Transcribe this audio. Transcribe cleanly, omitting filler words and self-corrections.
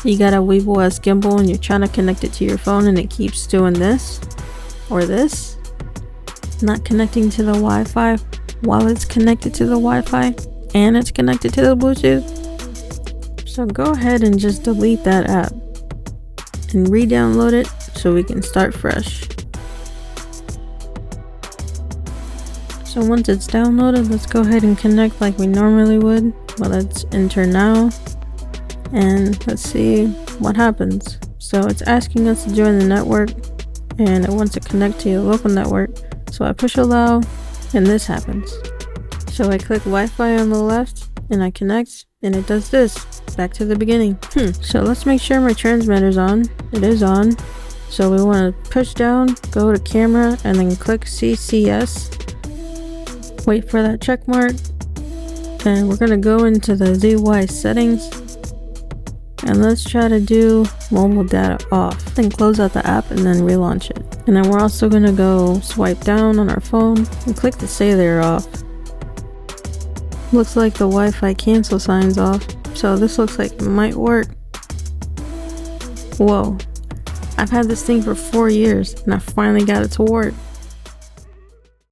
you got a Weebill S gimbal and you're trying to connect it to your phone and it keeps doing this or this, not connecting to the Wi-Fi while it's connected to the Wi-Fi and it's connected to the Bluetooth. So go ahead and just delete that app and re-download it so we can start fresh. So once it's downloaded, let's go ahead and connect like we normally would. Well, let's enter now and let's see what happens. So it's asking us to join the network and it wants to connect to your local network. So I push allow and this happens. So I click Wi-Fi on the left and I connect and it does this. Back to the beginning. So let's make sure my transmitter's on. It is on. So we want to push down, go to camera, and then click CCS. Wait for that check mark. And we're going to go into the ZY settings. And let's try to do mobile data off. Then close out the app and then relaunch it. And then we're also going to go swipe down on our phone and click the say they're off. Looks like the Wi-Fi cancel sign's off. So this looks like it might work. Whoa. I've had this thing for 4 years and I finally got it to work.